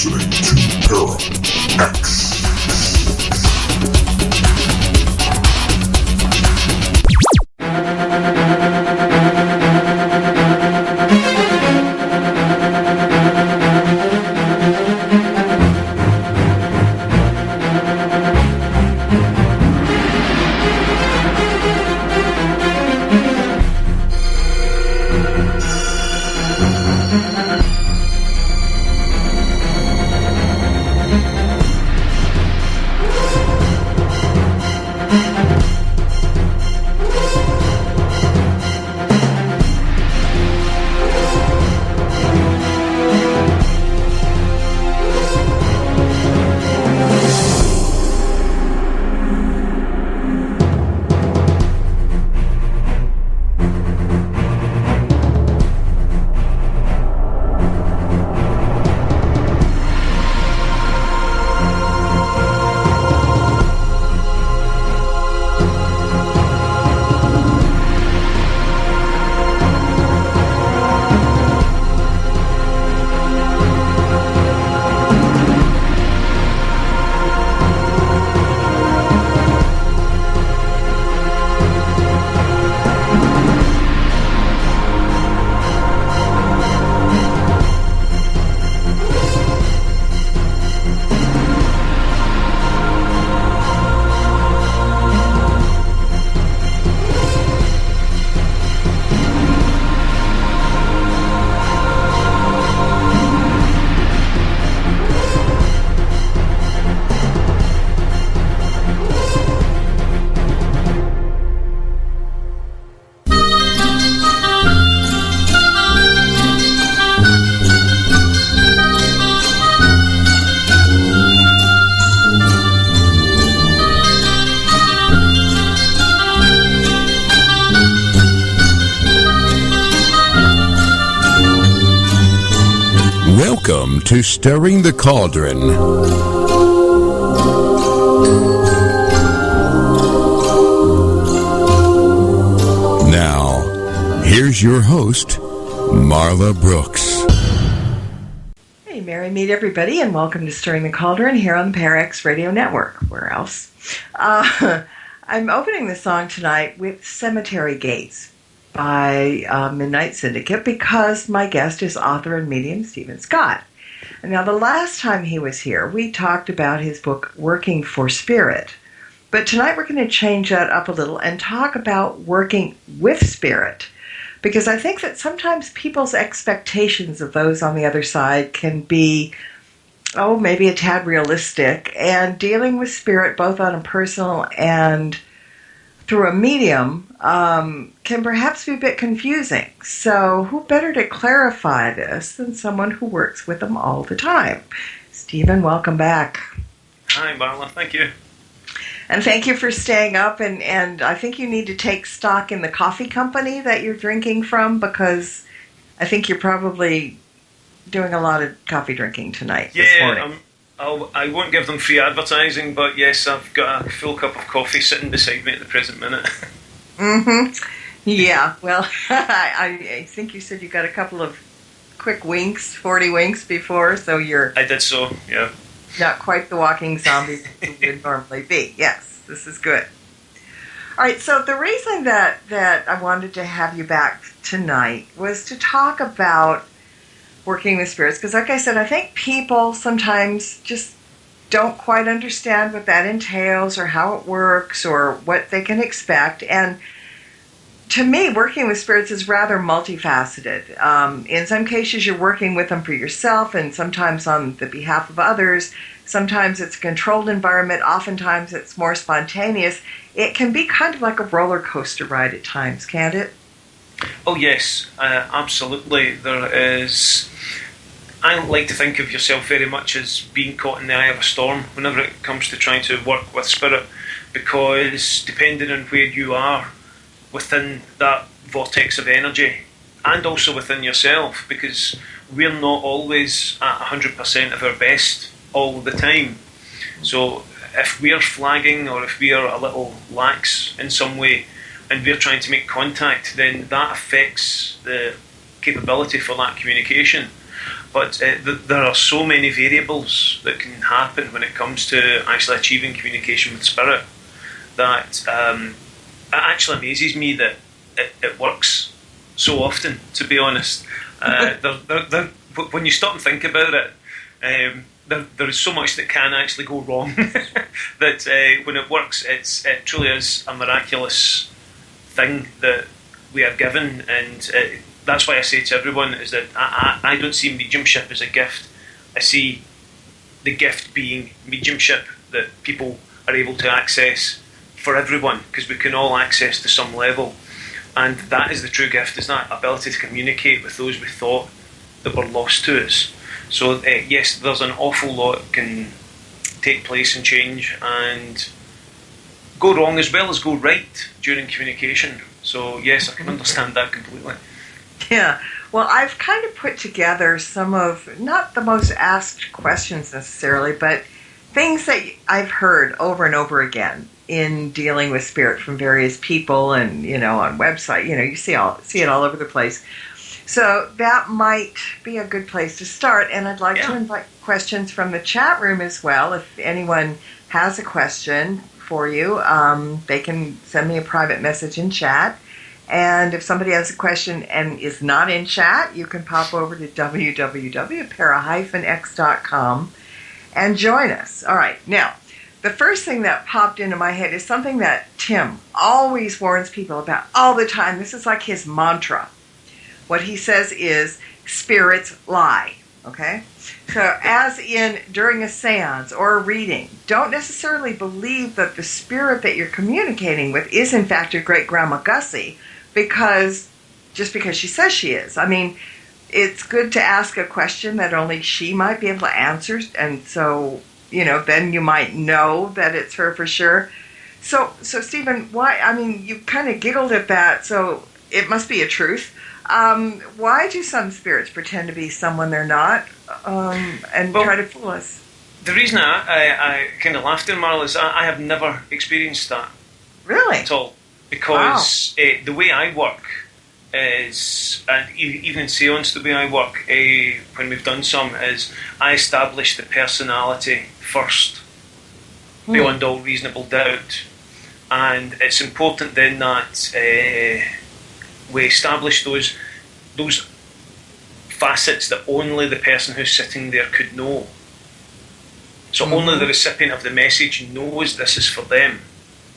listening to Para X. Welcome to Stirring the Cauldron. Now, here's your host, Marla Brooks. Hey, merry meet everybody, and welcome to Stirring the Cauldron here on the Para X Radio Network. Where else? I'm opening the song tonight with Cemetery Gates by Midnight Syndicate because my guest is author and medium Steven Scott. And now, the last time he was here, we talked about his book, Working for Spirit. But tonight we're going to change that up a little and talk about working with spirit. Because I think that sometimes people's expectations of those on the other side can be, maybe a tad realistic. And dealing with spirit, both on a personal and through a medium, can perhaps be a bit confusing. So who better to clarify this than someone who works with them all the time? Stephen, welcome back. Hi, Marla. Thank you. And thank you for staying up. And I think you need to take stock in the coffee company that you're drinking from, because I think you're probably doing a lot of coffee drinking tonight this morning. I won't give them free advertising, but yes, I've got a full cup of coffee sitting beside me at the present minute. Mm-hmm. Yeah, well, I think you said you got a couple of quick winks, 40 winks before, so you're... I did so, yeah. Not quite the walking zombie you would normally be. Yes, this is good. All right, so the reason that I wanted to have you back tonight was to talk about working with spirits, because like I said, I think people sometimes just don't quite understand what that entails or how it works or what they can expect. And to me, working with spirits is rather multifaceted. In some cases, you're working with them for yourself, and sometimes on the behalf of others. Sometimes it's a controlled environment. Oftentimes it's more spontaneous. It can be kind of like a roller coaster ride at times, can't it? Oh yes, absolutely. There is... I don't like to think of yourself very much as being caught in the eye of a storm whenever it comes to trying to work with spirit, because depending on where you are within that vortex of energy, and also within yourself, because we're not always at 100% of our best all the time. So if we're flagging or if we're a little lax in some way and we're trying to make contact, then that affects the capability for that communication. But there are so many variables that can happen when it comes to actually achieving communication with spirit that it actually amazes me that it works so often, to be honest. When you stop and think about it, there is so much that can actually go wrong that when it works, it truly is a miraculous thing that we are given, and that's why I say to everyone is that I don't see mediumship as a gift. I see the gift being mediumship that people are able to access for everyone, because we can all access to some level, and that is the true gift, is that ability to communicate with those we thought that were lost to us. So yes, there's an awful lot can take place and change and go wrong as well as go right during communication. So yes, I can understand that completely. Yeah. Well, I've kind of put together some of, not the most asked questions necessarily, but things that I've heard over and over again in dealing with spirit from various people, and on website, you see it all over the place. So that might be a good place to start, and I'd like to invite questions from the chat room as well. If anyone has a question for you, they can send me a private message in chat. And if somebody has a question and is not in chat, you can pop over to www.para-x.com and join us. All right. Now, the first thing that popped into my head is something that Tim always warns people about all the time. This is like his mantra. What he says is, spirits lie. Okay? So as in during a seance or a reading, don't necessarily believe that the spirit that you're communicating with is in fact your great-grandma Gussie, because she says she is. I mean, it's good to ask a question that only she might be able to answer, and so, then you might know that it's her for sure. So Stephen, why, you kind of giggled at that, so it must be a truth. Why do some spirits pretend to be someone they're not, and try to fool us? The reason I kind of laughed in Marl is I have never experienced that. Really? At all. Because the way I work is, and even in seance, the way I work, when we've done some, is I establish the personality first, beyond all reasonable doubt. And it's important then that we establish those facets that only the person who's sitting there could know. So only the recipient of the message knows this is for them,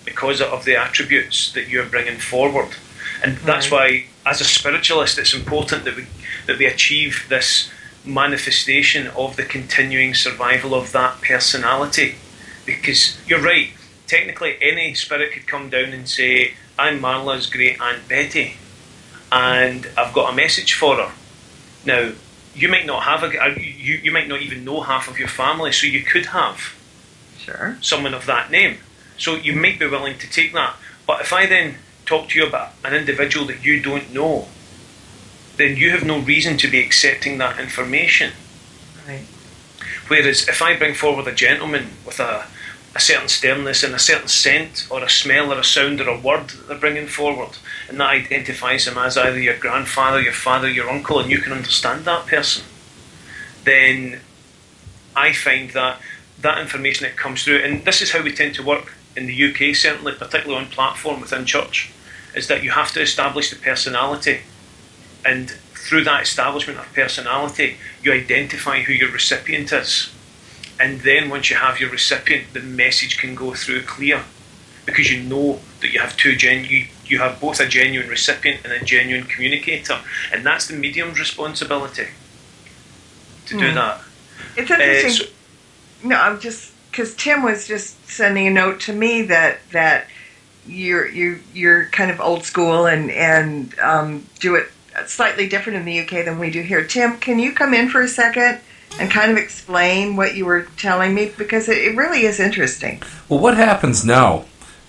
because of the attributes that you're bringing forward. And that's why, as a spiritualist, it's important that we achieve this manifestation of the continuing survival of that personality. Because you're right, technically any spirit could come down and say, I'm Marla's great Aunt Betty, and I've got a message for her. Now, you might not have you might not even know half of your family, so you could have someone of that name. So you might be willing to take that. But if I then talk to you about an individual that you don't know, then you have no reason to be accepting that information. Right. Whereas if I bring forward a gentleman with a certain sternness and a certain scent or a smell or a sound or a word that they're bringing forward, and that identifies him as either your grandfather, your father, your uncle, and you can understand that person, then I find that information that comes through, and this is how we tend to work in the UK, certainly, particularly on platform within church, is that you have to establish the personality, and through that establishment of personality, you identify who your recipient is. And then once you have your recipient, the message can go through clear, because you know that you have you have both a genuine recipient and a genuine communicator, and that's the medium's responsibility to do that. It's interesting. No, I'm just, because Tim was just sending a note to me that you're kind of old school and do it slightly different in the UK than we do here. Tim, can you come in for a second and kind of explain what you were telling me, because it really is interesting. Well, what happens now,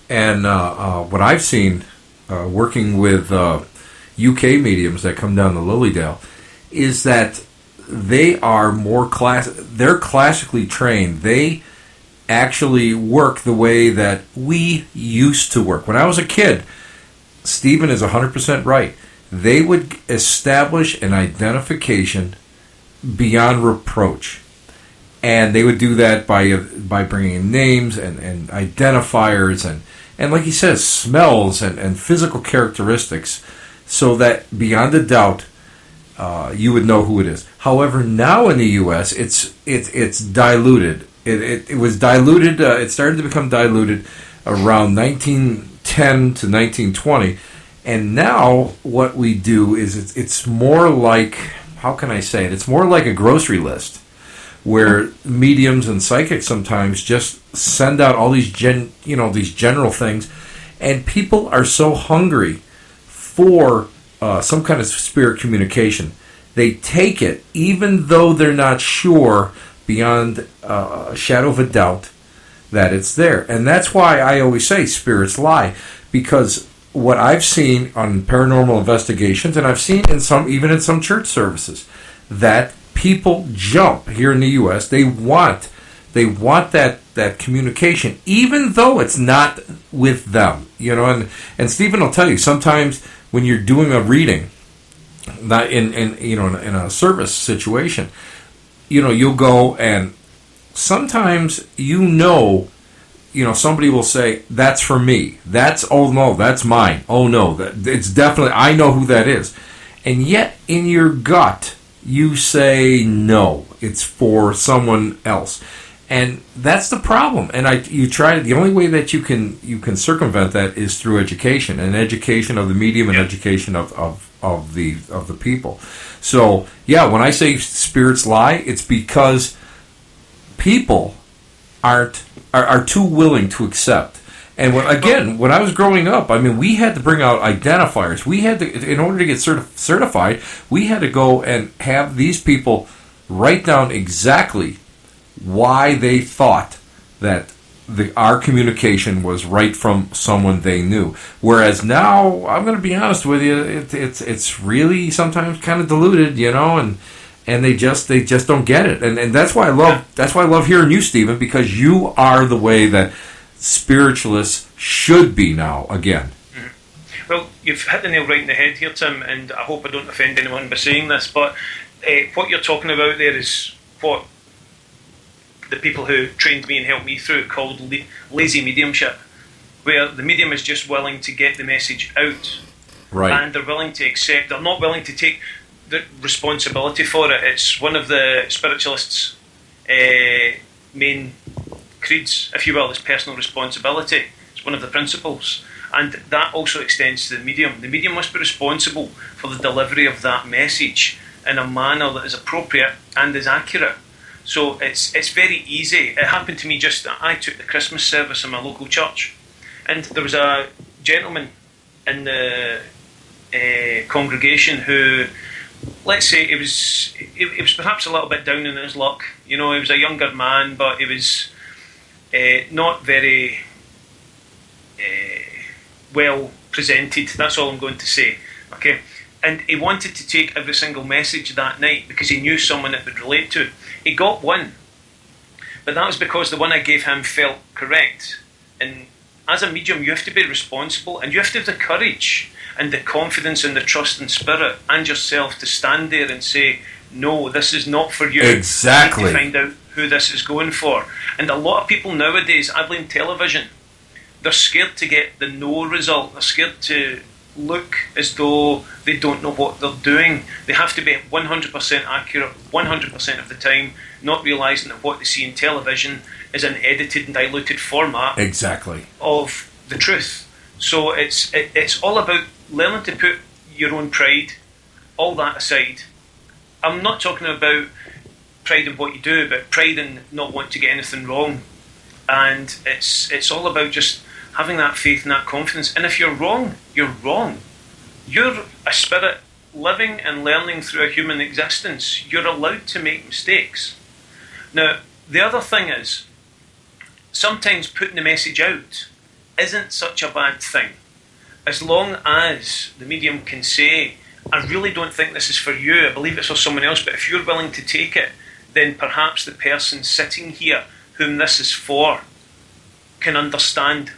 and what I've seen working with UK mediums that come down to Lilydale, is that they are they're classically trained. They actually work the way that we used to work. When I was a kid, Stephen is 100% right. They would establish an identification beyond reproach. And they would do that by bringing in names and identifiers and like he says, smells and physical characteristics, so that beyond a doubt you would know who it is. However, now in the U.S., it's diluted. It was diluted. It started to become diluted around 1910 to 1920, and now what we do is it's more like, how can I say it? It's more like a grocery list, where mediums and psychics sometimes just send out all these these general things, and people are so hungry for some kind of spirit communication. They take it, even though they're not sure beyond a shadow of a doubt that it's there. And that's why I always say spirits lie, because what I've seen on paranormal investigations, and I've seen even in some church services, that people jump here in the U.S. They want that communication, even though it's not with them. And Stephen will tell you, sometimes when you're doing a reading, not in a service situation, you'll go, and sometimes somebody will say, that's for me. Oh no, that's mine. Oh no, it's definitely, I know who that is. And yet in your gut you say no, it's for someone else. And that's the problem. And the only way that you can circumvent that is through education, and education of the medium, and education of the people. So yeah, when I say spirits lie, it's because people are too willing to accept. And when I was growing up, we had to bring out identifiers. We had to, in order to get certified, we had to go and have these people write down exactly why they thought that our communication was right from someone they knew. Whereas now, I'm going to be honest with you, it's really sometimes kind of diluted, and they just don't get it. And that's why I love hearing you, Stephen, because you are the way that spiritualists should be now again. Well, you've hit the nail right in the head here, Tim, and I hope I don't offend anyone by saying this, but what you're talking about there is what the people who trained me and helped me through called lazy mediumship, where the medium is just willing to get the message out, right? And they're not willing to take the responsibility for it. It's one of the spiritualists' main creeds, if you will, is personal responsibility. It's one of the principles, and that also extends to the medium. The medium must be responsible for the delivery of that message in a manner that is appropriate and is accurate. So it's very easy. It happened to me I took the Christmas service in my local church, and there was a gentleman in the congregation who, let's say, he was perhaps a little bit down in his luck. He was a younger man, but he was not very well presented. That's all I'm going to say. Okay, and he wanted to take every single message that night because he knew someone it would relate to. He got one, but that was because the one I gave him felt correct. And as a medium, you have to be responsible, and you have to have the courage and the confidence and the trust and spirit and yourself to stand there and say, no, this is not for you. Exactly. You need to find out who this is going for. And a lot of people nowadays, I blame television, they're scared to get the no result. They're scared to look as though they don't know what they're doing. They have to be 100% accurate 100% of the time, not realising that what they see in television is an edited and diluted format exactly of the truth. So it's all about learning to put your own pride, all that aside. I'm not talking about pride in what you do, but pride in not wanting to get anything wrong. And it's all about just having that faith and that confidence. And if you're wrong, you're wrong. You're a spirit living and learning through a human existence. You're allowed to make mistakes. Now, the other thing is, sometimes putting the message out isn't such a bad thing. As long as the medium can say, I really don't think this is for you, I believe it's for someone else, but if you're willing to take it, then perhaps the person sitting here whom this is for can understand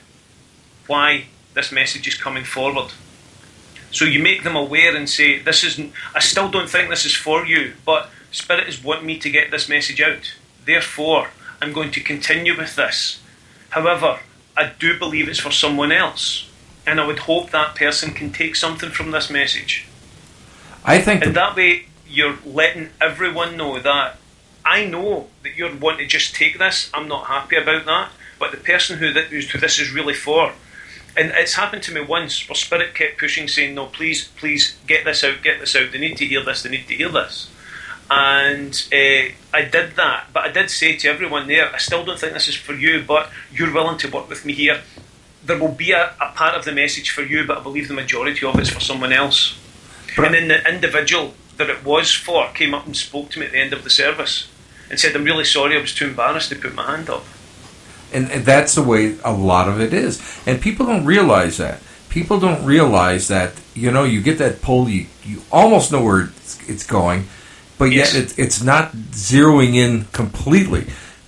why this message is coming forward. So you make them aware and say, I still don't think this is for you, but Spirit is wanting me to get this message out. Therefore, I'm going to continue with this. However, I do believe it's for someone else. And I would hope that person can take something from this message. I think... And that way, you're letting everyone know that I know that you're wanting to just take this. I'm not happy about that. But the person who this is really for... And it's happened to me once where Spirit kept pushing, saying, no, please, get this out. They need to hear this. And I did that. But I did say to everyone there, I still don't think this is for you, but you're willing to work with me here. There will be a part of the message for you, but I believe the majority of it's for someone else. And then the individual that it was for came up and spoke to me at the end of the service and said, I'm really sorry, I was too embarrassed to put my hand up. And that's the way a lot of it is. And people don't realize that. People don't realize that, you get that pull, you almost know where it's going, but yes. Yet it's not zeroing in completely.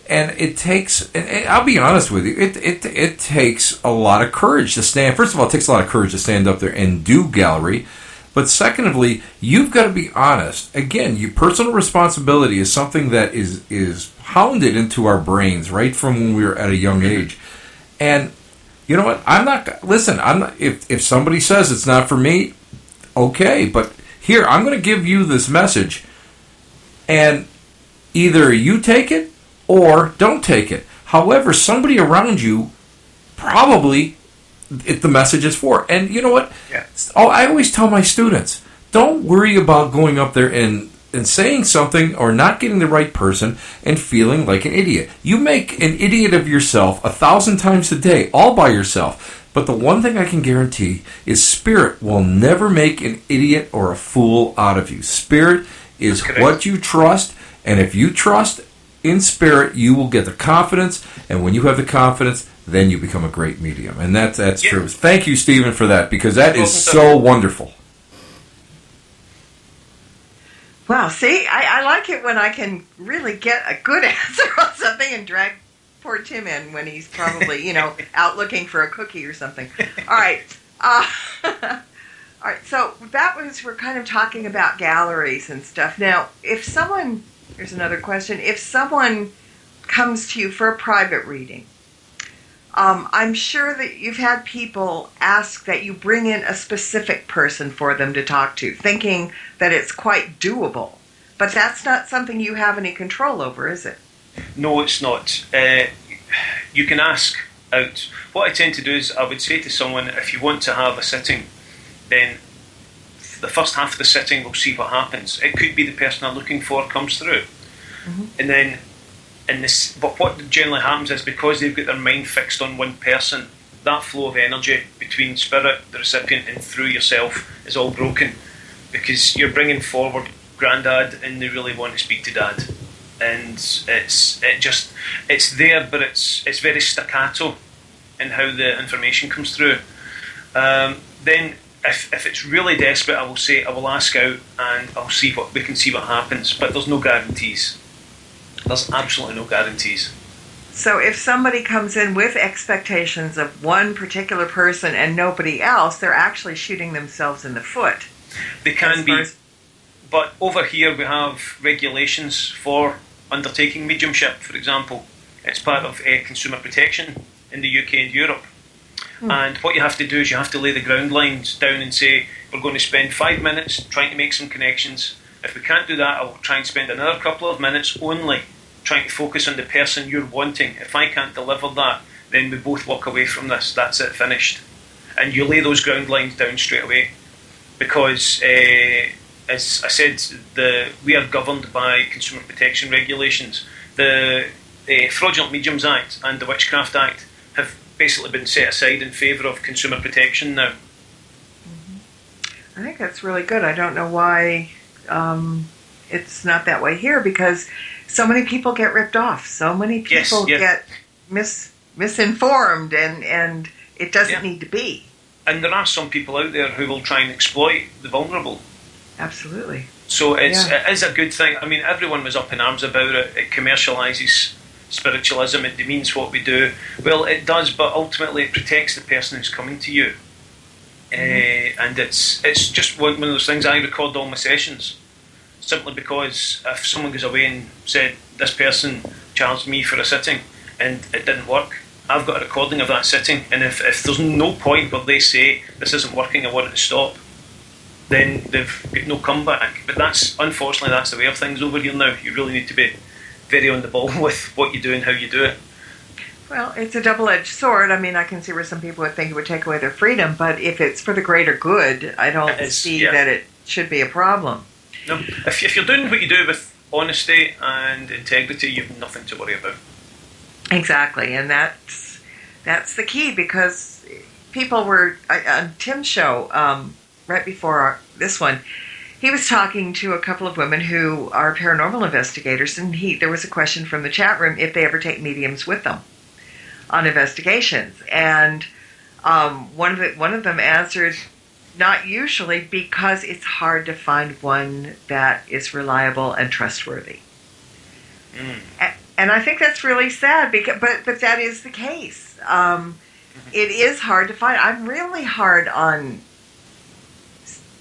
And it takes, and I'll be honest with you, it takes a lot of courage to stand. First of all, it takes a lot of courage to stand up there and do gallery. But secondly, you've got to be honest. Again, your personal responsibility is something that is hounded into our brains right from when we were at a young age. And you know what? I'm not. If somebody says it's not for me, okay. But here, I'm going to give you this message, and either you take it or don't take it. However, somebody around you probably the message is for. And you know what? Yeah. I always tell my students, don't worry about going up there and saying something or not getting the right person and feeling like an idiot. You make an idiot of yourself 1,000 times a day, all by yourself. But the one thing I can guarantee is Spirit will never make an idiot or a fool out of you. Spirit is what you trust, and if you trust in Spirit, you will get the confidence, and when you have the confidence, then you become a great medium. And that's true. Thank you, Steven, for that, because that is so wonderful. Wow, see, I like it when I can really get a good answer on something and drag poor Tim in when he's probably, out looking for a cookie or something. All right. All right, so we're kind of talking about galleries and stuff. Now, here's another question. If someone comes to you for a private reading, I'm sure that you've had people ask that you bring in a specific person for them to talk to, thinking that it's quite doable. But that's not something you have any control over, is it? No, it's not. You can ask out. What I tend to do is I would say to someone, if you want to have a sitting, then the first half of the sitting we'll see what happens. It could be the person I'm looking for comes through. Mm-hmm. And then but what generally happens is because they've got their mind fixed on one person, that flow of energy between Spirit, the recipient, and through yourself is all broken, because you're bringing forward Grandad and they really want to speak to Dad, and it's there, but it's very staccato in how the information comes through. Then if it's really desperate, I will ask out and we can see what happens, but there's no guarantees. There's absolutely no guarantees. So if somebody comes in with expectations of one particular person and nobody else, they're actually shooting themselves in the foot. They can be. But over here we have regulations for undertaking mediumship, for example. It's part of consumer protection in the UK and Europe. And what you have to do is you have to lay the ground lines down and say, we're going to spend 5 minutes trying to make some connections. If we can't do that, I'll try and spend another couple of minutes only trying to focus on the person you're wanting. If I can't deliver that, then we both walk away from this. That's it, finished. And you lay those ground lines down straight away. Because, as I said, we are governed by consumer protection regulations. The Fraudulent Mediums Act and the Witchcraft Act have basically been set aside in favour of consumer protection now. I think that's really good. I don't know why it's not that way here, because so many people get ripped off. So many people get misinformed, and it doesn't need to be. And there are some people out there who will try and exploit the vulnerable. Absolutely. So it is a good thing. I mean, everyone was up in arms about it. It commercialises spiritualism. It demeans what we do. Well, it does, but ultimately it protects the person who's coming to you. And it's just one of those things. I record all my sessions. simply because if someone goes away and said, this person charged me for a sitting and it didn't work, I've got a recording of that sitting, and if there's no point where they say, this isn't working, I want it to stop, then they've got no comeback. But unfortunately, that's the way of things over here now. You really need to be very on the ball with what you do and how you do it. Well, it's a double-edged sword. I mean, I can see where some people would think it would take away their freedom, but if it's for the greater good, I don't see that it should be a problem. No, if you're doing what you do with honesty and integrity, you've nothing to worry about. Exactly, and that's the key, because people were on Tim's show right before this one. He was talking to a couple of women who are paranormal investigators, and there was a question from the chat room if they ever take mediums with them on investigations, and one of them answered, not usually, because it's hard to find one that is reliable and trustworthy. And I think that's really sad, but that is the case. It is hard to find. I'm really hard on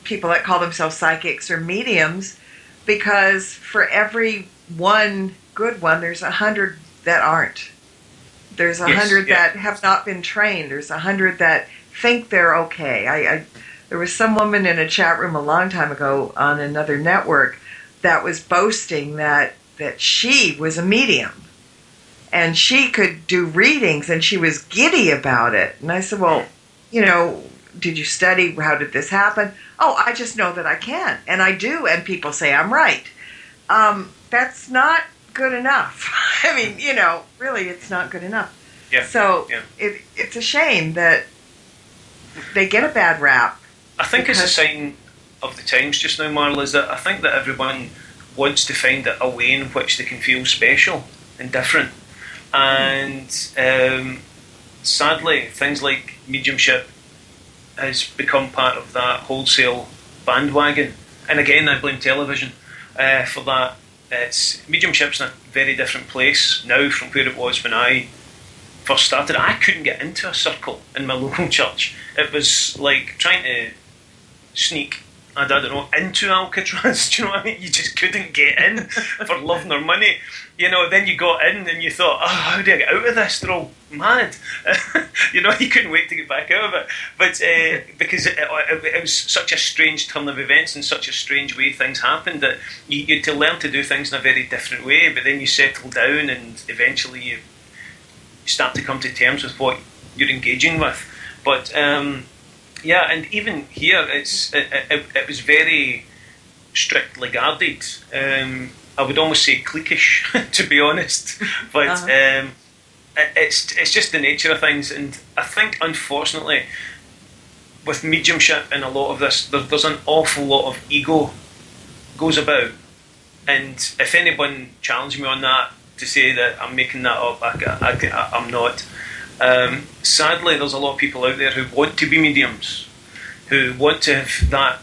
people that call themselves psychics or mediums, because for every one good one, there's 100 that aren't. There's 100 that have not been trained. There's 100 that think they're okay. There was some woman in a chat room a long time ago on another network that was boasting that she was a medium and she could do readings, and she was giddy about it. And I said, well, did you study? How did this happen? Oh, I just know that I can, and I do, and people say I'm right. That's not good enough. I mean, really, it's not good enough. Yeah. So it's a shame that they get a bad rap. I think it's a sign of the times just now, Marla, is that I think that everyone wants to find a way in which they can feel special and different. And sadly, things like mediumship has become part of that wholesale bandwagon. And again, I blame television for that. Mediumship's in a very different place now from where it was when I first started. I couldn't get into a circle in my local church. It was like trying to sneak, I don't know, into Alcatraz. Do you know what I mean? You just couldn't get in for love nor money. Then you got in and you thought, oh, how do I get out of this? They're all mad. You couldn't wait to get back out of it. But because it was such a strange turn of events and such a strange way things happened, that you had to learn to do things in a very different way. But then you settle down, and eventually you start to come to terms with what you're engaging with. But and even here, it was very strictly guarded. I would almost say cliquish, to be honest. But it's just the nature of things. And I think, unfortunately, with mediumship and a lot of this, there's an awful lot of ego goes about. And if anyone challenged me on that to say that I'm making that up, I'm not. Sadly, there's a lot of people out there who want to be mediums, who want to have that.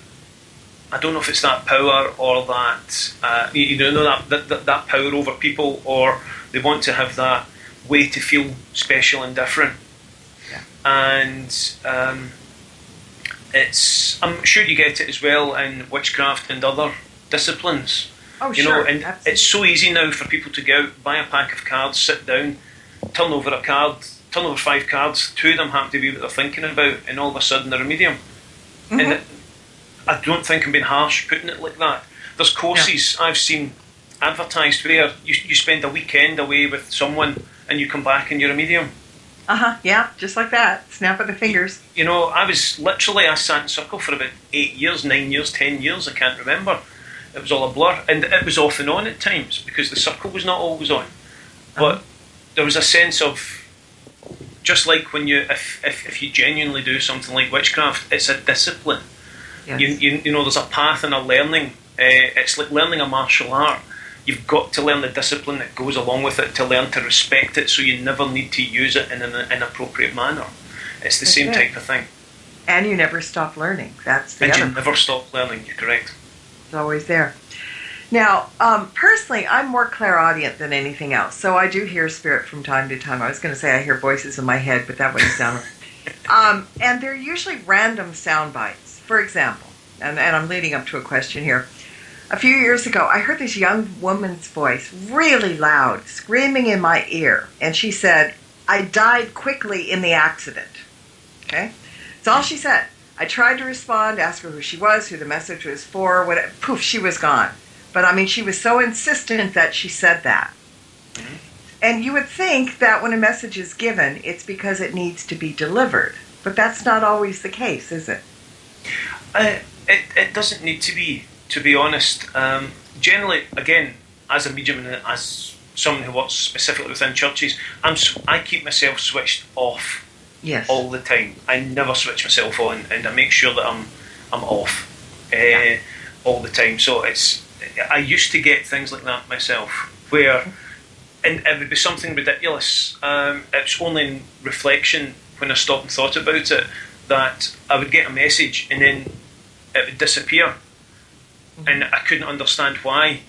I don't know if it's that power or that that power over people, or they want to have that way to feel special and different. Yeah. And I'm sure you get it as well in witchcraft and other disciplines. Oh, sure. And absolutely. it's so easy now for people to go out, buy a pack of cards, sit down, turn over 5 cards, 2 of them happen to be what they're thinking about, and all of a sudden they're a medium. Mm-hmm. And I don't think I'm being harsh putting it like that. There's courses I've seen advertised where you spend a weekend away with someone and you come back and you're a medium. Yeah, just like that. Snap of the fingers. I sat in circle for about 8 years, 9 years, 10 years, I can't remember. It was all a blur, and it was off and on at times because the circle was not always on. But there was a sense of, just like when if you genuinely do something like witchcraft, it's a discipline. Yes. There's a path and a learning. It's like learning a martial art. You've got to learn the discipline that goes along with it to learn to respect it, so you never need to use it in an inappropriate manner. It's the same type of thing. And you never stop learning. You never stop learning. You're correct. It's always there. Now, personally, I'm more clairaudient than anything else, so I do hear spirit from time to time. I was going to say I hear voices in my head, but that wouldn't sound right. And they're usually random sound bites. For example, and I'm leading up to a question here. a few years ago, I heard this young woman's voice, really loud, screaming in my ear. And she said, I died quickly in the accident. Okay? That's all she said. I tried to respond, ask her who she was, who the message was for, what, poof, she was gone. But I mean, she was so insistent that she said that. Mm-hmm. And you would think that when a message is given, it's because it needs to be delivered. But that's not always the case, is it? It doesn't need to be honest. Generally, again, as a medium and as someone who works specifically within churches, I keep myself switched off. Yes. All the time. I never switch myself on, and I make sure that I'm off all the time. So I used to get things like that myself, where, and it would be something ridiculous. It's only in reflection, when I stopped and thought about it, that I would get a message and then it would disappear, and I couldn't understand why.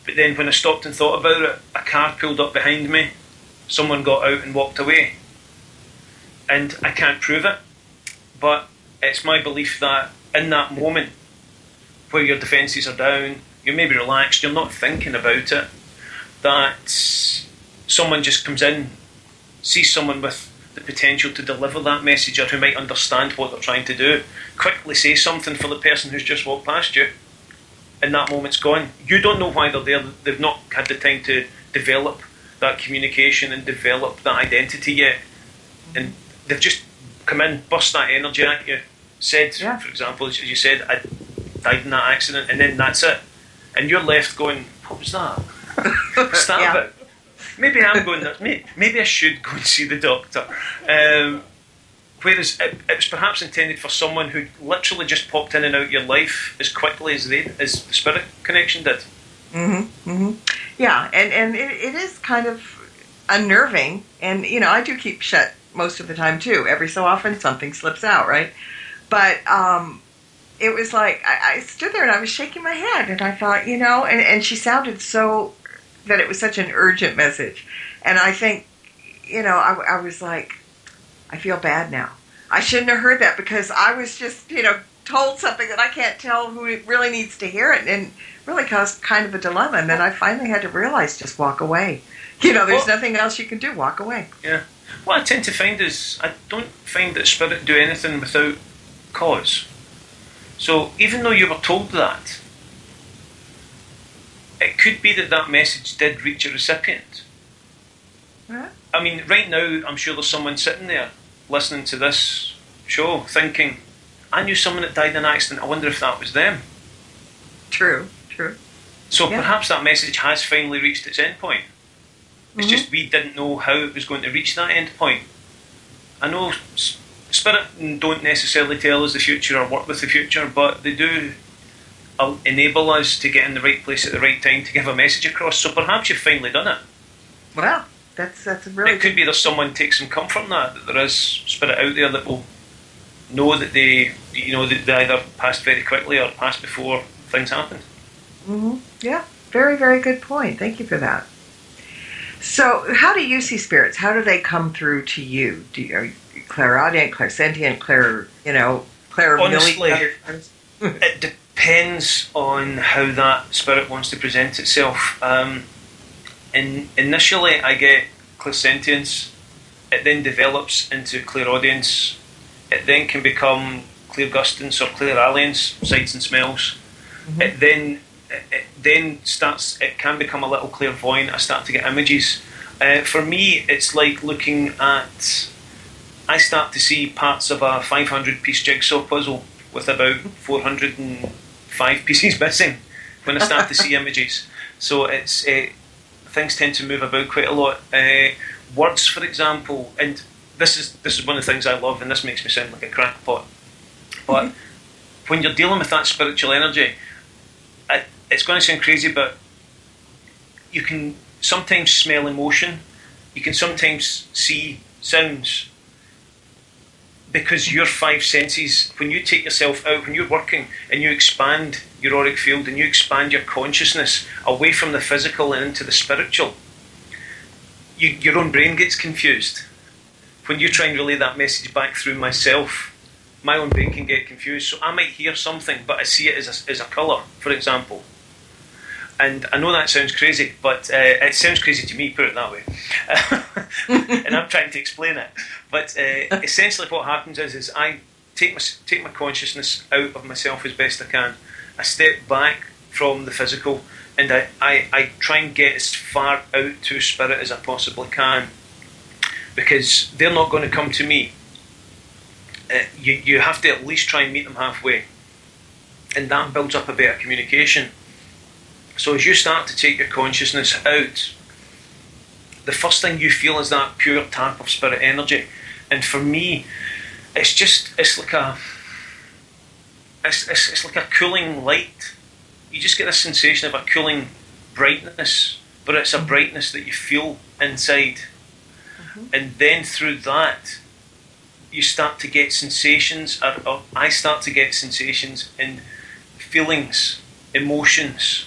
But then when I stopped and thought about it, a car pulled up behind me, someone got out and walked away. And I can't prove it, but it's my belief that in that moment where your defences are down, you're maybe relaxed, you're not thinking about it, that someone just comes in, sees someone with the potential to deliver that message or who might understand what they're trying to do, quickly say something for the person who's just walked past you, and that moment's gone. You don't know why they're there. They've not had the time to develop that communication and develop that identity yet. And they've just come in, burst that energy at you, said, for example, as you said, I died in that accident, and then that's it. And you're left going, what was that? What's that about? Maybe I'm going, maybe I should go and see the doctor. Whereas it was perhaps intended for someone who literally just popped in and out your life as quickly as the spirit connection did. Mm-hmm. Mm-hmm. Yeah, and it is kind of unnerving, and I do keep shut most of the time too. Every so often something slips out, right? But it was like I stood there and I was shaking my head, and I thought, and she sounded so that it was such an urgent message, and I think, I was like, I feel bad now. I shouldn't have heard that, because I was just, told something that I can't tell who really needs to hear it, and really caused kind of a dilemma. And then I finally had to realize, just walk away. There's nothing else you can do. Walk away. Yeah. What I tend to find is I don't find that spirit do anything without cause. So even though you were told that, it could be that message did reach a recipient. Huh? I mean, right now, I'm sure there's someone sitting there listening to this show thinking, I knew someone that died in an accident, I wonder if that was them. True. So perhaps that message has finally reached its end point. It's just we didn't know how it was going to reach that end point. I know spirit don't necessarily tell us the future or work with the future, but they do enable us to get in the right place at the right time to give a message across. So perhaps you've finally done it. Well, that's a really. It could be there's someone takes some comfort in that there is spirit out there that will know that they either passed very quickly or passed before things happened. Mm-hmm. Yeah, very, very good point. Thank you for that. So, how do you see spirits? How do they come through to you? Are you clairaudient, clairsentient, Honestly, it depends on how that spirit wants to present itself. Initially, I get clairsentience. It then develops into clairaudience. It then can become clairgustance or clairalience, sights and smells. Mm-hmm. It then starts. It can become a little clairvoyant. I start to get images. For me, it's like looking at. I start to see parts of a 500-piece jigsaw puzzle with about 405 pieces missing when I start to see images. So it's things tend to move about quite a lot. Words, for example, and this is one of the things I love, and this makes me sound like a crackpot. But when you're dealing with that spiritual energy, it's going to sound crazy, but you can sometimes smell emotion. You can sometimes see sounds. Because your five senses, when you take yourself out, when you're working and you expand your auric field and you expand your consciousness away from the physical and into the spiritual, your own brain gets confused. When you try and relay that message back through myself, my own brain can get confused. So I might hear something, but I see it as a colour, for example. And I know that sounds crazy, but it sounds crazy to me, put it that way. And I'm trying to explain it. But essentially what happens is I take my consciousness out of myself as best I can. I step back from the physical, and I try and get as far out to spirit as I possibly can, because they're not going to come to me. You have to at least try and meet them halfway, and that builds up a better communication. So as you start to take your consciousness out, the first thing you feel is that pure tap of spirit energy. And for me, it's like a cooling light. You just get this sensation of a cooling brightness, but it's a brightness that you feel inside. And then through that, you start to get sensations, or I start to get sensations and feelings, emotions.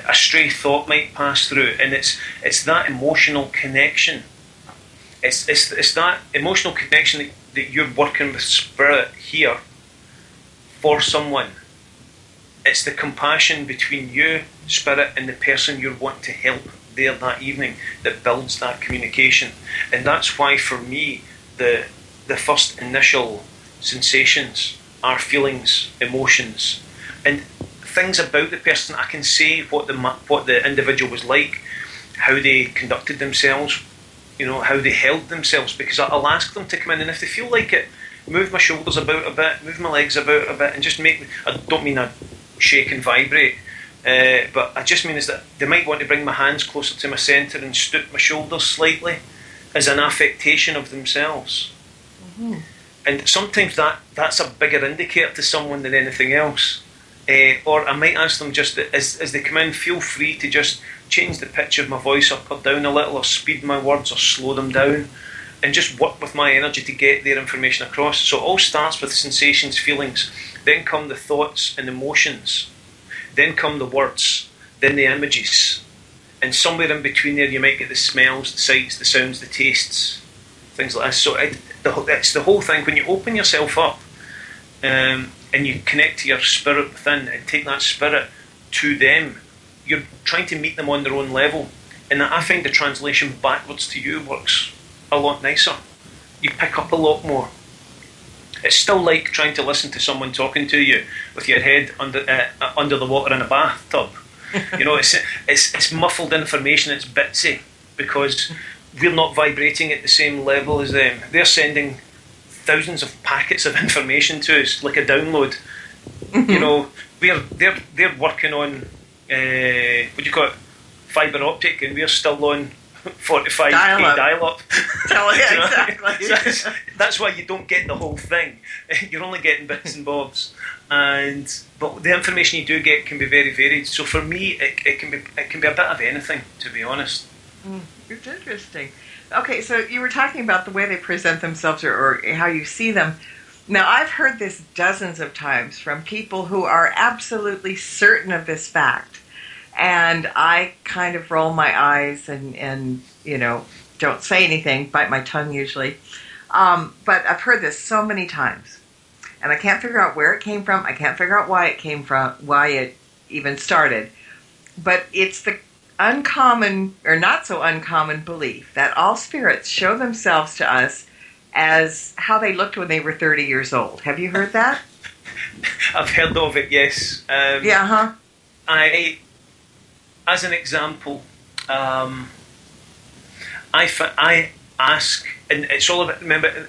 A stray thought might pass through, and it's that emotional connection. It's that emotional connection that you're working with spirit here for someone. It's the compassion between you, spirit, and the person you're wanting to help there that evening that builds that communication. And that's why for me the first initial sensations are feelings, emotions, and things about the person. I can say what the individual was like, how they conducted themselves, how they held themselves, because I'll ask them to come in, and if they feel like it, move my shoulders about a bit, move my legs about a bit, and just I don't mean I shake and vibrate, but I just mean is that they might want to bring my hands closer to my centre and stoop my shoulders slightly as an affectation of themselves. And sometimes that's a bigger indicator to someone than anything else. Or I might ask them just as they come in, feel free to just change the pitch of my voice up or down a little, or speed my words or slow them down, and just work with my energy to get their information across. So it all starts with sensations, feelings, then come the thoughts and emotions, then come the words, then the images, and somewhere in between there you might get the smells, the sights, the sounds, the tastes, things like this. So it's the whole thing. When you open yourself up, and you connect to your spirit within and take that spirit to them, you're trying to meet them on their own level. And I find the translation backwards to you works a lot nicer. You pick up a lot more. It's still like trying to listen to someone talking to you with your head under the water in a bathtub. It's muffled information, it's bitsy, because we're not vibrating at the same level as them. They're sending thousands of packets of information to us, like a download. They're working on what do you call it, fibre optic, and we're still on 45k dial-up. Exactly. So that's why you don't get the whole thing. You're only getting bits and bobs, but the information you do get can be very varied. So for me, it can be a bit of anything, to be honest. It's interesting. Okay, so you were talking about the way they present themselves or how you see them. Now, I've heard this dozens of times from people who are absolutely certain of this fact. And I kind of roll my eyes and don't say anything, bite my tongue usually. But I've heard this so many times. And I can't figure out where it came from. I can't figure out why it came from, why it even started. But it's the uncommon or not so uncommon belief that all spirits show themselves to us as how they looked when they were 30 years old. Have you heard that? I've heard of it, yes. As an example, I ask, and it's all about, remember,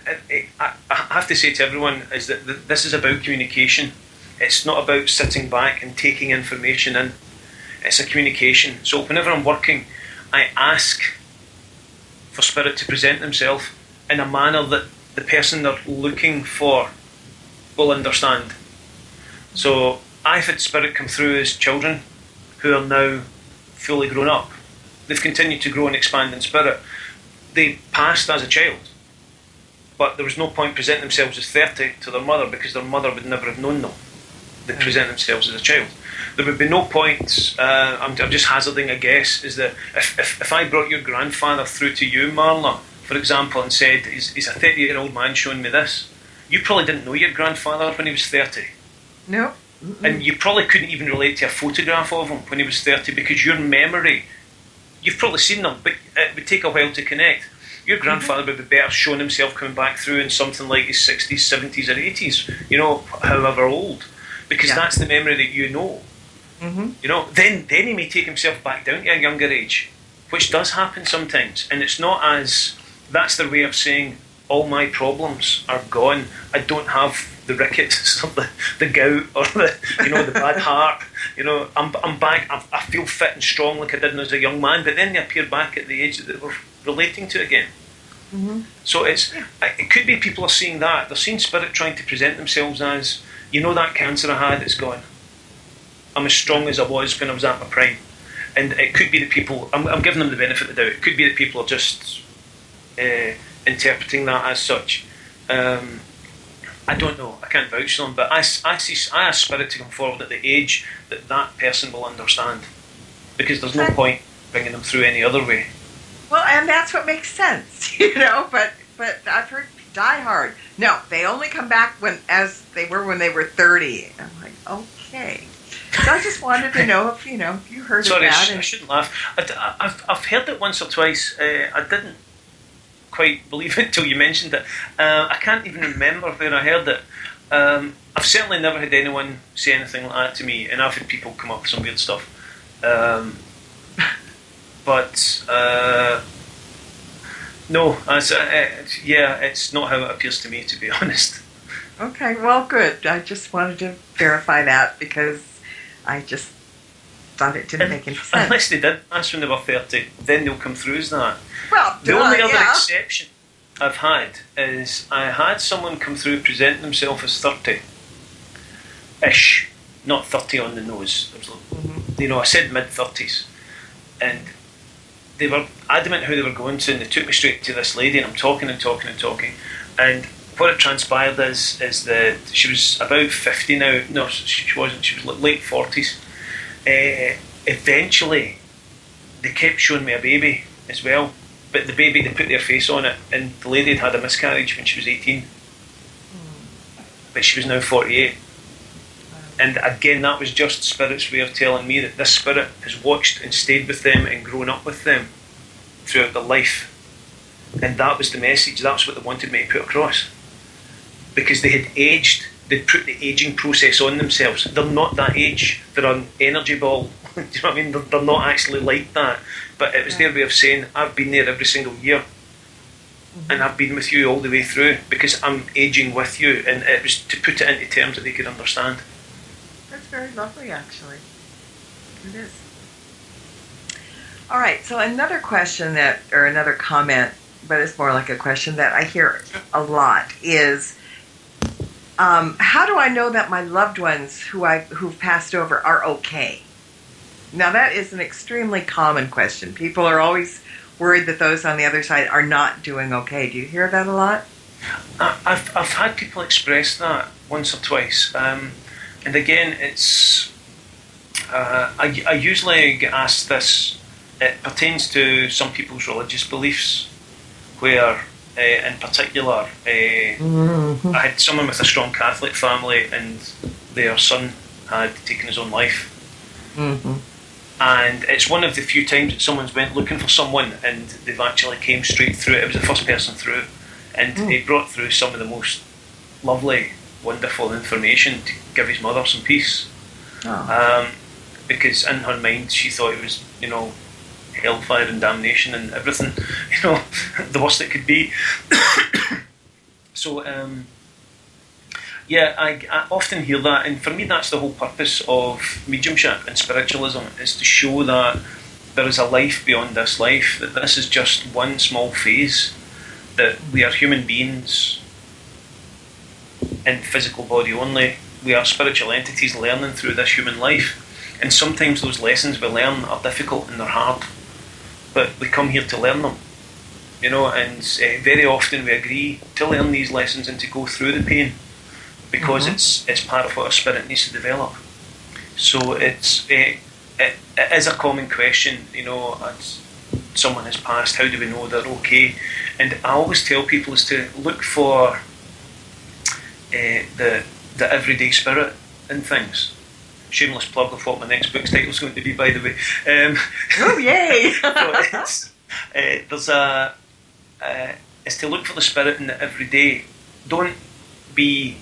I have to say to everyone is that this is about communication. It's not about sitting back and taking information in. It's a communication. So whenever I'm working, I ask for spirit to present themselves in a manner that the person they're looking for will understand. So I've had spirit come through as children who are now fully grown up. They've continued to grow and expand in spirit. They passed as a child, but there was no point presenting themselves as 30 to their mother, because their mother would never have known them. They present themselves as a child. There would be no point, I'm just hazarding a guess, is that if I brought your grandfather through to you, Marla, for example, and said, he's a 30-year-old man showing me this, you probably didn't know your grandfather when he was 30. No. And you probably couldn't even relate to a photograph of him when he was 30 because your memory, you've probably seen them, but it would take a while to connect. Your grandfather would be better showing himself coming back through in something like his 60s, 70s or 80s, however old, because that's the memory that you know. Then he may take himself back down to a younger age, which does happen sometimes, and it's not as, that's their way of saying, all my problems are gone, I don't have the rickets or the gout or the bad heart, I'm back, I feel fit and strong like I did as a young man, but then they appear back at the age that they were relating to again. So it could be people are seeing that, they're seeing spirit trying to present themselves as, that cancer I had, it's gone. I'm as strong as I was when I was at my prime. And it could be that people, I'm giving them the benefit of the doubt, it could be that people are just interpreting that as such. I don't know, I can't vouch for them, but I ask spirit to come forward at the age that person will understand. Because there's no point bringing them through any other way. Well, and that's what makes sense, but I've heard die hard. No, they only come back as they were when they were 30. I'm like, okay. So I just wanted to know if you heard of that. Sorry, I shouldn't laugh. I've heard it once or twice. I didn't quite believe it till you mentioned it. I can't even remember where I heard it. I've certainly never had anyone say anything like that to me, and I've had people come up with some weird stuff. But no, it's not how it appears to me, to be honest. Okay, well, good. I just wanted to verify that because I just thought it didn't make any sense. Unless they did, that's when they were 30, then they'll come through as that. Well, the only other exception I've had is I had someone come through present themselves as 30-ish, not 30 on the nose. I said mid-30s, and they were adamant who they were going to, and they took me straight to this lady, and I'm talking, and what it transpired is that she was about 50 now. No, she wasn't. She was late 40s. Eventually, they kept showing me a baby as well, but the baby, they put their face on it, and the lady had a miscarriage when she was 18, but she was now 48. And again, that was just Spirit's way of telling me that this Spirit has watched and stayed with them and grown up with them throughout their life. And that was the message, that's what they wanted me to put across. Because they had aged, they'd put the aging process on themselves. They're not that age, they're an energy ball. Do you know what I mean? They're not actually like that. But it was their way of saying, I've been there every single year. And I've been with you all the way through because I'm aging with you. And it was to put it into terms that they could understand. That's very lovely, actually. It is. All right, so another question or another comment, but it's more like a question that I hear a lot is, how do I know that my loved ones who've passed over are okay? Now, that is an extremely common question. People are always worried that those on the other side are not doing okay. Do you hear that a lot? I've had people express that once or twice. And again, it's I usually get asked this. It pertains to some people's religious beliefs, where, in particular, I had someone with a strong Catholic family, and their son had taken his own life. And it's one of the few times that someone's went looking for someone, and they've actually came straight through. It was the first person through, and he brought through some of the most lovely, wonderful information to give his mother some peace. Because in her mind she thought it was, hellfire and damnation and everything, the worst it could be. So I often hear that, and for me that's the whole purpose of mediumship and spiritualism, is to show that there is a life beyond this life, that this is just one small phase, that we are human beings in physical body only. We are spiritual entities learning through this human life, and sometimes those lessons we learn are difficult and they're hard, but we come here to learn them, and very often we agree to learn these lessons and to go through the pain, because it's part of what our spirit needs to develop. So it is a common question, as someone has passed, how do we know they're okay? And I always tell people is to look for the everyday spirit and things. Shameless plug of what my next book's title is going to be, by the way. Oh, yay! It's to look for the spirit in it every day. Don't be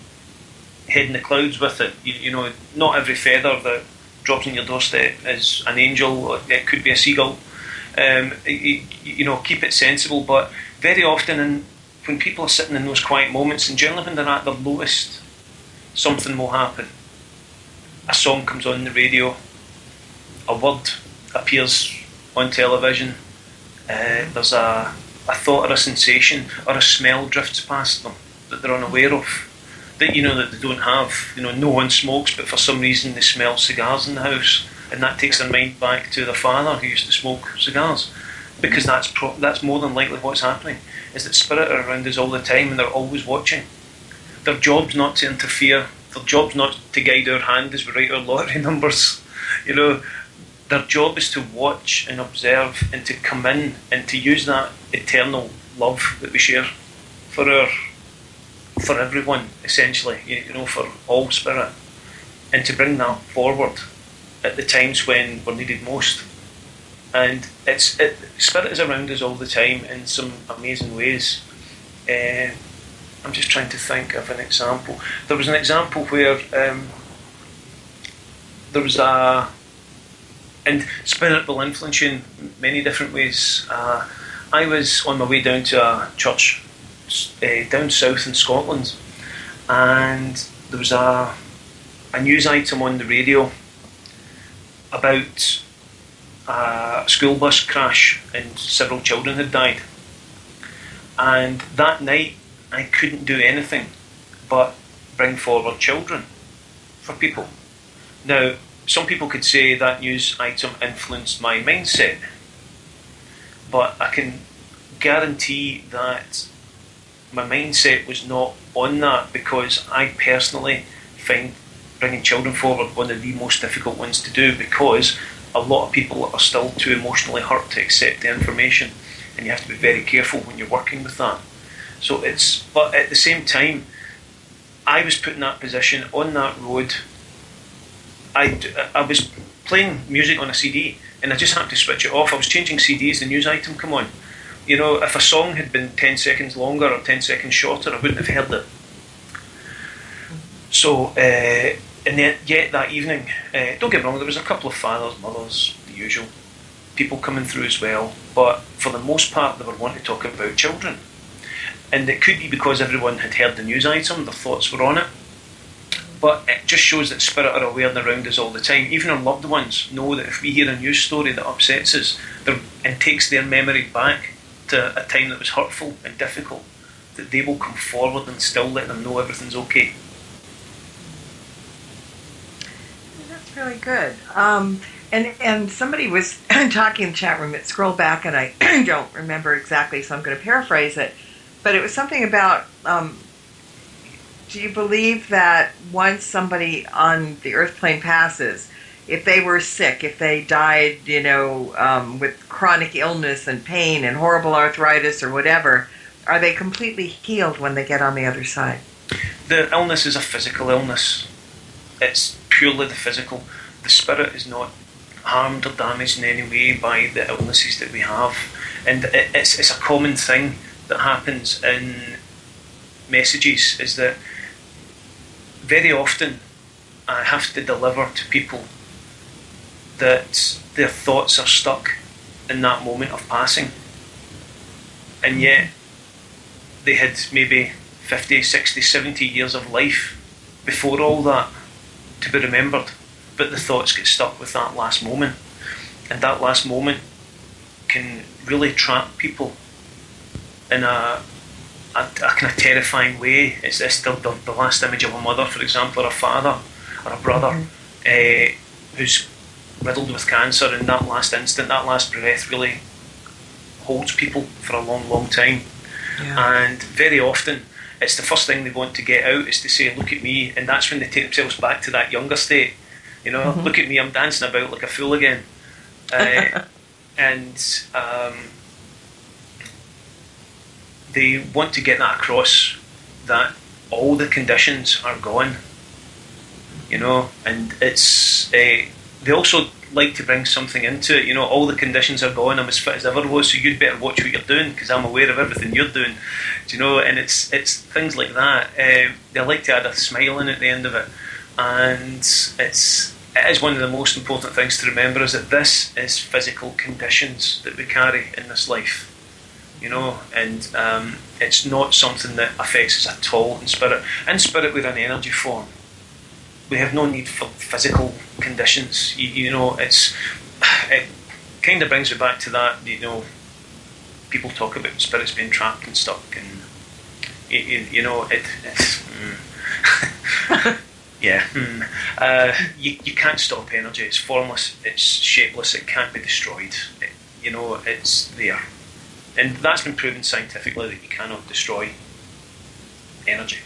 head in the clouds with it. You know, not every feather that drops on your doorstep is an angel, or it could be a seagull. You know, keep it sensible, but very often when people are sitting in those quiet moments, and generally when they're at their lowest, something will happen. A song comes on the radio, a word appears on television, there's a thought or a sensation or a smell drifts past them that they're unaware of, that that they don't have. No one smokes, but for some reason they smell cigars in the house, and that takes their mind back to their father who used to smoke cigars, because that's more than likely what's happening, is that spirit are around us all the time and they're always watching. Their job's not to interfere, their job's not to guide our hand as we write our lottery numbers. Their job is to watch and observe and to come in and to use that eternal love that we share for everyone, essentially, for all spirit, and to bring that forward at the times when we're needed most. And spirit is around us all the time in some amazing ways. I'm just trying to think of an example. There was an example where and spirit will influence you in many different ways. I was on my way down to a church down south in Scotland, and there was a news item on the radio about a school bus crash and several children had died. And that night I couldn't do anything but bring forward children for people. Now, some people could say that news item influenced my mindset, but I can guarantee that my mindset was not on that, because I personally find bringing children forward one of the most difficult ones to do, because a lot of people are still too emotionally hurt to accept the information, and you have to be very careful when you're working with that. But at the same time, I was put in that position on that road. I was playing music on a CD, and I just had to switch it off. I was changing CDs, the news item come on. If a song had been 10 seconds longer or 10 seconds shorter, I wouldn't have heard it. So, and yet that evening, don't get me wrong, there was a couple of fathers, mothers, the usual, people coming through as well, but for the most part they were wanting to talk about children. And it could be because everyone had heard the news item, their thoughts were on it. But it just shows that spirit are aware and around us all the time. Even our loved ones know that if we hear a news story that upsets us and takes their memory back to a time that was hurtful and difficult, that they will come forward and still let them know everything's okay. That's really good. And somebody was talking in the chat room. It scrolled back, and I don't remember exactly, so I'm going to paraphrase it. But it was something about, do you believe that once somebody on the earth plane passes, if they were sick, if they died, with chronic illness and pain and horrible arthritis or whatever, are they completely healed when they get on the other side? The illness is a physical illness. It's purely the physical. The spirit is not harmed or damaged in any way by the illnesses that we have. And it's a common thing that happens in messages, is that very often I have to deliver to people that their thoughts are stuck in that moment of passing, and yet they had maybe 50, 60, 70 years of life before all that to be remembered, but the thoughts get stuck with that last moment, and that last moment can really trap people in a kind of terrifying way. It's still the last image of a mother, for example, or a father or a brother who's riddled with cancer, and that last instant, that last breath really holds people for a long, long time. Yeah. And very often it's the first thing they want to get out is to say, look at me, and that's when they take themselves back to that younger state. Look at me, I'm dancing about like a fool again. They want to get that across, that all the conditions are gone. and it's they also like to bring something into it. All the conditions are gone. I'm as fit as ever was, so you'd better watch what you're doing because I'm aware of everything you're doing. And it's things like that. They like to add a smile in at the end of it, and it is one of the most important things to remember is that this is physical conditions that we carry in this life. And it's not something that affects us at all in spirit. In spirit, we're an energy form. We have no need for physical conditions. It kind of brings me back to that. People talk about spirits being trapped and stuck, and you can't stop energy. It's formless. It's shapeless. It can't be destroyed. It's there. And that's been proven scientifically that you cannot destroy energy.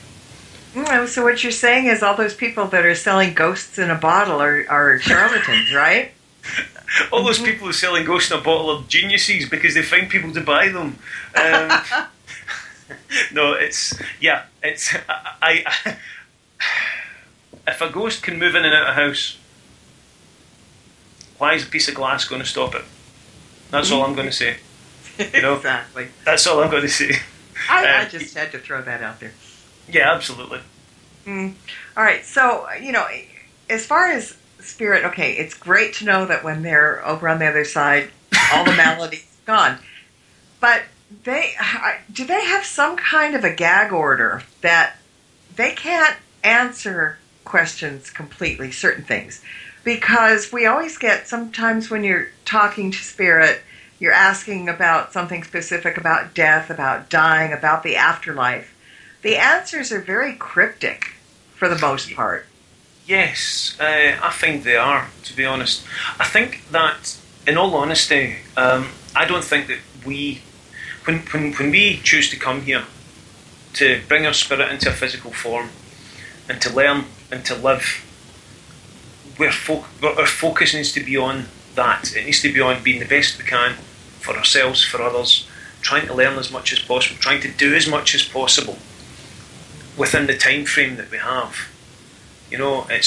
So what you're saying is all those people that are selling ghosts in a bottle are charlatans, right? All those people who are selling ghosts in a bottle are geniuses because they find people to buy them. No, if a ghost can move in and out of a house, why is a piece of glass going to stop it? That's all I'm going to say. Exactly. That's all I'm going to say. I just had to throw that out there. Yeah, absolutely. All right, so, as far as spirit, okay, it's great to know that when they're over on the other side, all the maladies gone. But do they have some kind of a gag order that they can't answer questions completely, certain things? Because we always get, sometimes when you're talking to spirit, you're asking about something specific, about death, about dying, about the afterlife. The answers are very cryptic for the most part. Yes, I find they are, to be honest. I think that, in all honesty, I don't think that when we choose to come here to bring our spirit into a physical form and to learn and to live, our focus needs to be on that. It needs to be on being the best we can for ourselves, for others, trying to learn as much as possible, trying to do as much as possible within the time frame that we have. I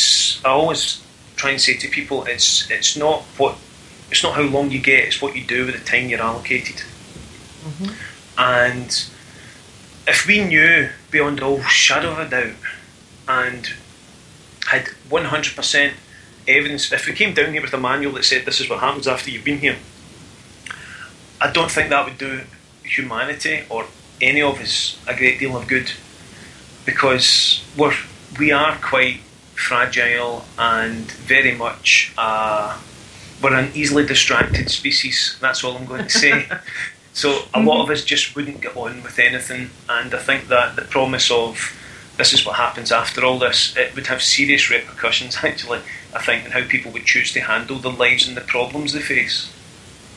always try and say to people, it's not how long you get, it's what you do with the time you're allocated. Mm-hmm. And if we knew beyond all shadow of a doubt and had 100% evidence, if we came down here with a manual that said this is what happens after you've been here, I don't think that would do humanity or any of us a great deal of good, because we are quite fragile and very much we're an easily distracted species. That's all I'm going to say. So a lot of us just wouldn't get on with anything, and I think that the promise of this is what happens after all this, it would have serious repercussions actually, I think, in how people would choose to handle their lives and the problems they face.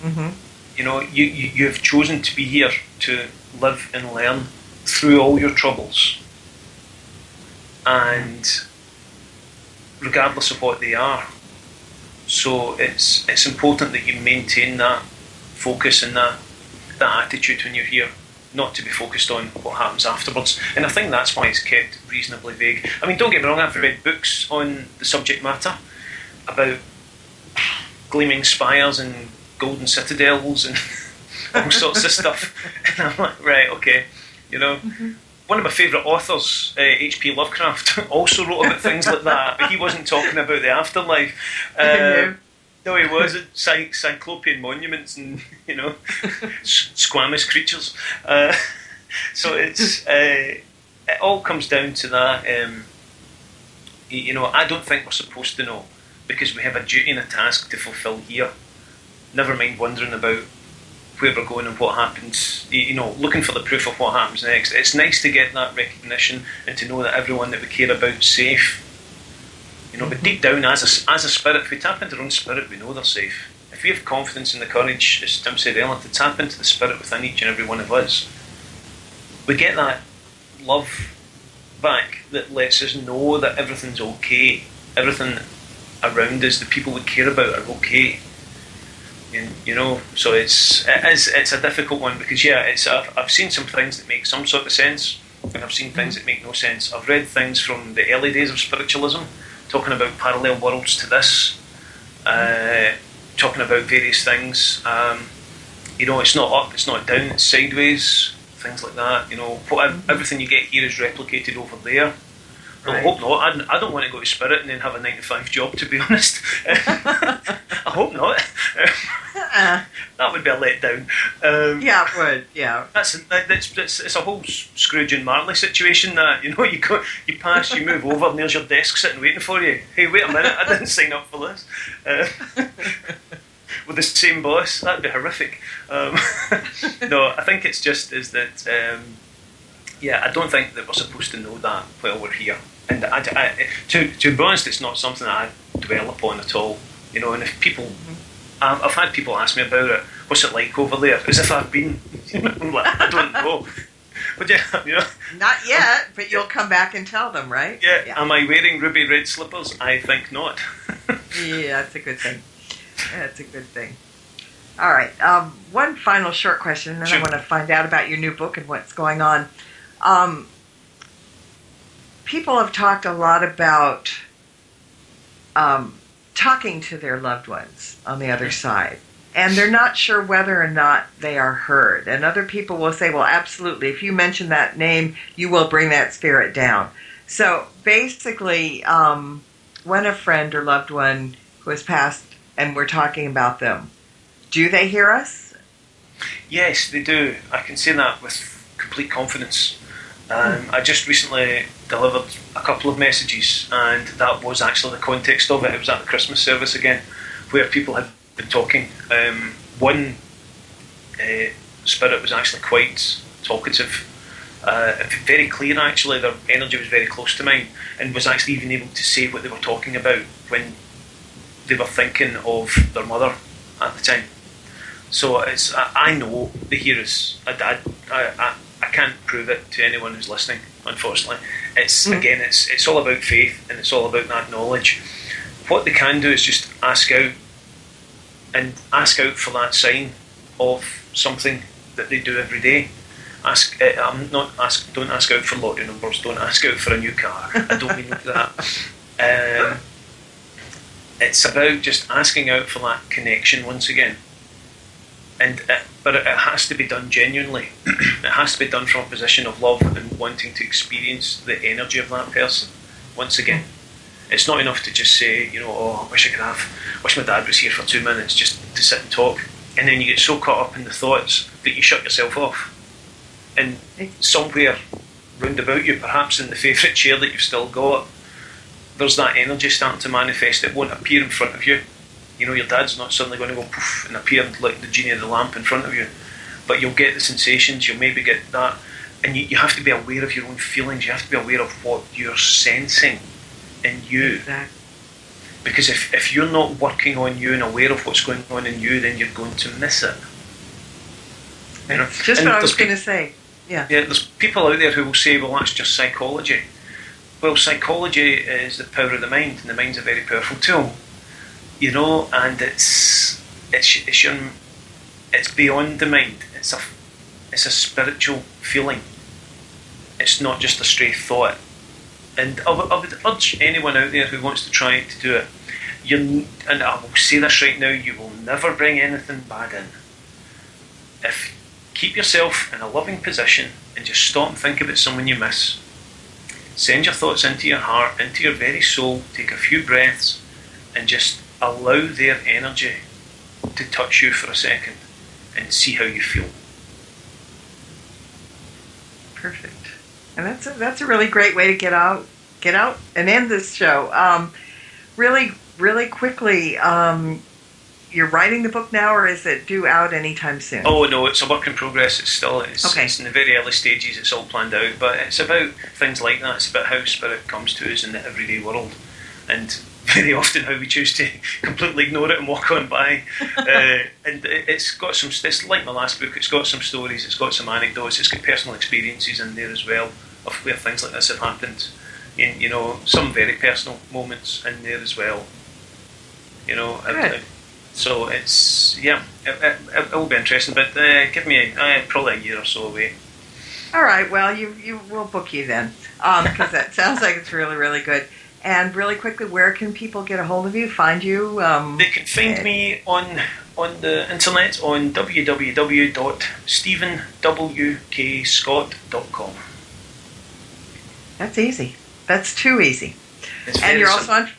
Mm-hmm. You have chosen to be here to live and learn through all your troubles, and regardless of what they are. So it's important that you maintain that focus and that attitude when you're here, not to be focused on what happens afterwards. And I think that's why it's kept reasonably vague. I mean, don't get me wrong, I've read books on the subject matter about gleaming spires and golden citadels and all sorts of stuff. And I'm like, right, okay, Mm-hmm. One of my favourite authors, H.P. Lovecraft, also wrote about things like that, but he wasn't talking about the afterlife. No, he wasn't. Cyclopean monuments and, squamous creatures. So it all comes down to that. I don't think we're supposed to know, because we have a duty and a task to fulfil here. Never mind wondering about where we're going and what happens, looking for the proof of what happens next. It's nice to get that recognition and to know that everyone that we care about is safe. But deep down, as a spirit, if we tap into our own spirit, we know they're safe. If we have confidence and the courage, as Tim said earlier, to tap into the spirit within each and every one of us, we get that love back that lets us know that everything's okay. Everything around us, the people we care about, are okay. So it's a difficult one, because I've seen some things that make some sort of sense, and I've seen things that make no sense. I've read things from the early days of spiritualism talking about parallel worlds to this, talking about various things. It's not up, it's not down, it's sideways, things like that. Everything you get here is replicated over there. Right. I hope not. I don't want to go to Spirit and then have a 9-to-5 job, to be honest. I hope not. That would be a letdown. Yeah, it would. Yeah. It's a whole Scrooge and Marley situation. That you pass, you move over, and there's your desk sitting waiting for you. Hey, wait a minute! I didn't sign up for this. With the same boss, that'd be horrific. No, I think it's just is that. I don't think that we're supposed to know that while we're here. And to be honest, it's not something that I dwell upon at all. And if people, I've had people ask me about it. What's it like over there? As if I've been. I'm like, I don't know. But not yet. But you'll come back and tell them, right? Yeah. Am I wearing ruby red slippers? I think not. Yeah, that's a good thing. That's a good thing. All right. One final short question, and then I want to find out about your new book and what's going on. People have talked a lot about talking to their loved ones on the other side, and they're not sure whether or not they are heard. And other people will say, well, absolutely, if you mention that name, you will bring that spirit down. So basically, when a friend or loved one who has passed and we're talking about them, do they hear us? Yes, they do. I can say that with complete confidence. I just recently delivered a couple of messages, and that was actually the context of it. It was at the Christmas service again, where people had been talking. One spirit was actually quite talkative, very clear actually. Their energy was very close to mine, and was actually even able to say what they were talking about when they were thinking of their mother at the time. So I know they hear us. I can't prove it to anyone who's listening, unfortunately. It's all about faith, and it's all about that knowledge. What they can do is just ask out for that sign of something that they do every day. Don't ask out for lottery numbers. Don't ask out for a new car. I don't mean that. It's about just asking out for that connection once again. But it has to be done genuinely. It has to be done from a position of love and wanting to experience the energy of that person once again. It's not enough to just say, I wish my dad was here for 2 minutes just to sit and talk. And then you get so caught up in the thoughts that you shut yourself off. And somewhere round about you, perhaps in the favourite chair that you've still got, there's that energy starting to manifest. It won't appear in front of you. Your dad's not suddenly going to go poof and appear like the genie of the lamp in front of you. But you'll get the sensations, you'll maybe get that. And you have to be aware of your own feelings. You have to be aware of what you're sensing in you. Exactly. Because if you're not working on you and aware of what's going on in you, then you're going to miss it. Just what I was going to say. Yeah. Yeah, there's people out there who will say, well, that's just psychology. Well, psychology is the power of the mind, and the mind's a very powerful tool. And it's beyond the mind. It's a spiritual feeling. It's not just a stray thought. And I would urge anyone out there who wants to try to do it. And I will say this right now: you will never bring anything bad in. Keep yourself in a loving position and just stop and think about someone you miss. Send your thoughts into your heart, into your very soul. Take a few breaths, and just allow their energy to touch you for a second and see how you feel. Perfect. And that's a really great way to get out and end this show. Really, really quickly, you're writing the book now, or is it due out anytime soon? Oh no, it's a work in progress. It's in the very early stages. It's all planned out, but it's about things like that. It's about how spirit comes to us in the everyday world, and very often how we choose to completely ignore it and walk on by. And it's got some, it's like my last book, it's got some stories, it's got some anecdotes, it's got personal experiences in there as well of where things like this have happened. Some very personal moments in there as well. So it's, it will be interesting, but give me probably a year or so away. All right, well, we'll book you then, because that sounds like it's really, really good. And really quickly, where can people get a hold of you, find you? They can find me on the internet on www.stevenwkscott.com. That's easy. That's too easy. And you're also on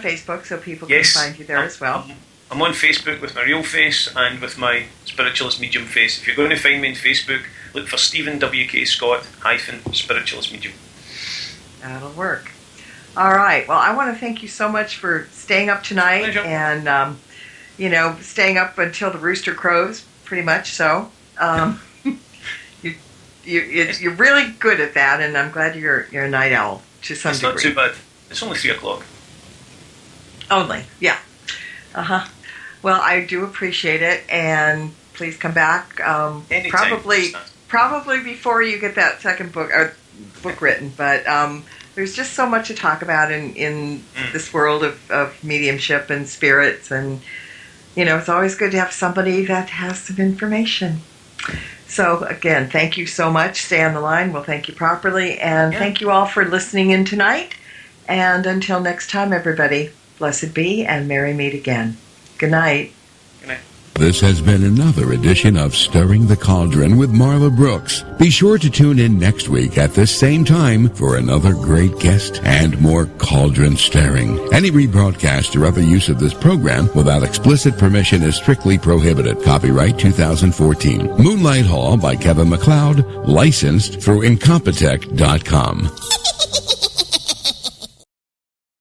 Facebook, so people can find you there as well. I'm on Facebook with my real face and with my Spiritualist Medium face. If you're going to find me on Facebook, look for Steven W.K. Scott -Spiritualist Medium. That'll work. All right. Well, I want to thank you so much for staying up tonight. Pleasure. And, staying up until the rooster crows, pretty much so. You're really good at that, and I'm glad you're a night owl to some degree. It's not too bad. It's only 3 o'clock. Only, yeah. Well, I do appreciate it, and please come back. Anytime. Probably before you get that second book written, but there's just so much to talk about in this world of mediumship and spirits, and it's always good to have somebody that has some information. So again, thank you so much. Stay on the line. We'll thank you properly, and thank you all for listening in tonight. And until next time, everybody, blessed be, and merry meet again. Good night. Good night. This has been another edition of Stirring the Cauldron with Marla Brooks. Be sure to tune in next week at this same time for another great guest and more cauldron stirring. Any rebroadcast or other use of this program without explicit permission is strictly prohibited. Copyright 2014. Moonlight Hall by Kevin MacLeod, licensed through Incompetech.com.